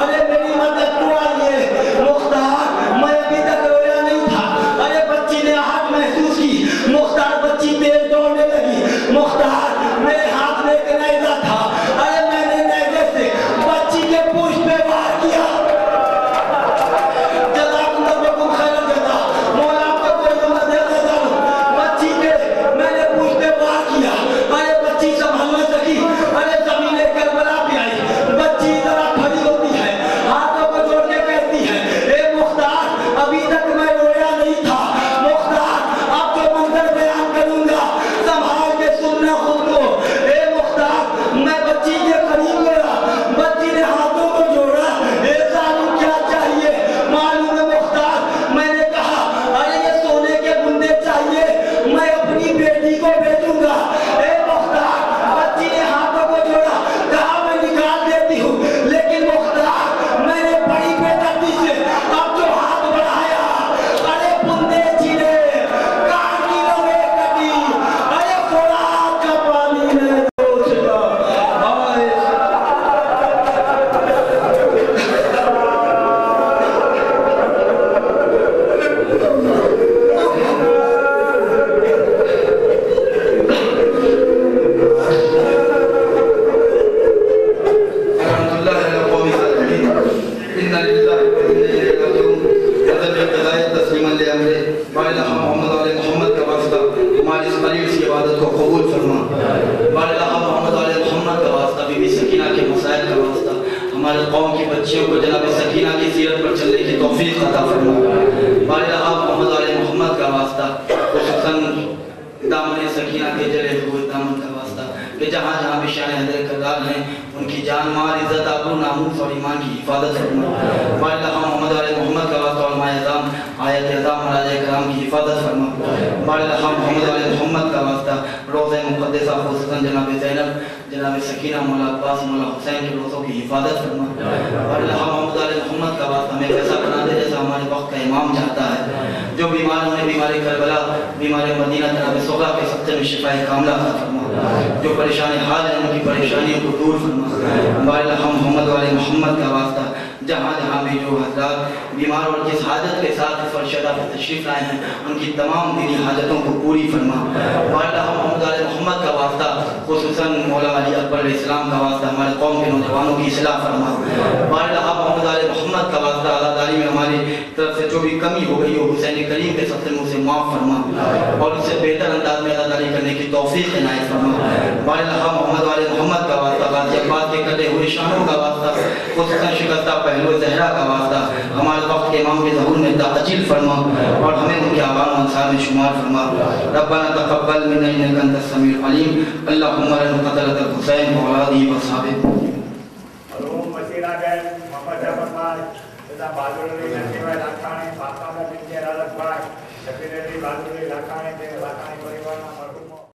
ارے میری مدد کو آئیے. مختار میں ابھی تک رویا نہیں تھا. ارے بچی نے آہٹ محسوس کی. مختار بچی تیز دوڑنے لگی. مختار میرے ہاتھ میں ایک نیزہ تھا. ارے میں نے نیزے سے بچی کے پوچھ پہ وار کیا. جزاکم ربکم خیر الجزا. مولا آپ کا کوئی نعمت دے دے. بچی پہ میں نے پوچھ پہ وار کیا. ارے بچی سنبھل نہ سکی. ارے زمین کربلا پہ آئی. بچی ذرا کھڑی ہوتی ہے ہاتھوں کو جوڑ کے کہتی ہے اے مختار ابھی تک میں رویا نہیں تھا. مختار اب جو منظر بیان کروں گا سنبھال کے سننا خود کو. اے مختار میں بچی کے قریب گیا. بچی نے ہاتھوں کو جوڑا. اے ظالم کیا چاہیے معلوم ہے مختار؟ میں نے کہا ارے یہ سونے کے بندے چاہیے میں اپنی بیٹی کو بھیجوں گا. اے مختار بچی نے ہاتھوں کو جوڑا. کہا میں نکال دیتی ہوں. لیکن مختار میں نے بڑی بے دردی سے اب جو ہاتھ بڑھایا ارے بندے چیرے کانٹی لوگے کٹی. ارے فرات کا پانی نے دوش کا. ہمارے قوم کی بچیوں کو جناب سکینہ کی سیرت پر چلنے کی توفیق عطا فرما. بارے اللہ محمد علیہ محمد کا واسطہ خصوصاً دامن سکینہ کے جلے ہوئے دامن کا واسطہ کہ جہاں جہاں بھی شان حضرت کردار ہیں ان کی جان مال عزت آبرو ناموس اور ایمان کی حفاظت فرما. بارے اللہ محمد علیہ محمد کا واسطہ علماء اعظام آیت اعظام مراجع کرام کی حفاظت فرما. بارے اللہ محمد علیہ محمد کا واسطہ روضہ مقدسہ خصوصاً جناب زینب جناب سکینہ مولا عباس مولا حسین کے روزوں کی حفاظت فرما. اور اللہ محمد علیہ محمد کا واسطہ ہمیں ویسا بنا دے جیسا ہمارے وقت کا امام چاہتا ہے. جو بیمار ہیں بیمار کربلا بیمار مدینہ جناب صغرا کے سطح میں شفا کاملہ عطا فرما. جو پریشان حال ہیں ان کی پریشانیوں کو دور فرما. بارے اللہ محمد علیہ محمد کا واسطہ جہاں جہاں بھی جو حضرات بیمار اور جس حاجت کے ساتھ اس فرشدہ پر تشریف لائے ہیں ان کی تمام دینی حاجتوں کو پوری فرما. بارے اللہ محمد علیہ محمد کا واسطہ خصوصاً مولا علی اکبر علیہ السلام کا واسطہ ہمارے قوم کے نوجوانوں کی اصلاح فرما. بارے اللہ محمد علیہ محمد کا واسطہ اللہ تعالی میں ہماری طرف سے جو بھی کمی ہو گئی ہو حسین کریم کے سب سے منہ سے معاف فرما اور اس سے بہتر انداز میں اللہ تعالی کرنے کی توفیق عنایت فرما. بارے اللہ محمد علیہ محمد کا واسطہ غازی عباس کے کٹے ہوئے شانوں کا واسطہ خصوصاً شکستہ پہلو زہرا کا واسطہ ہمارے وقت کے امام کے ظہور میں تعجیل فرما اور ہمیں ان کے آبان و انصار میں شمار فرما. ربنا تقبل منا انک انت السمیع العلیم. اللهم ارحم قتلة الحسین واولاده واصحابہ. اللهم مسیرا گئے محمد جعفر بھائی صدا بہادر علی ننگی بھائی لاکھانے پاکستان میں بنتے رالت بھائی شبیر علی بہادر علی لاکھانے کے لاکھانے پریوار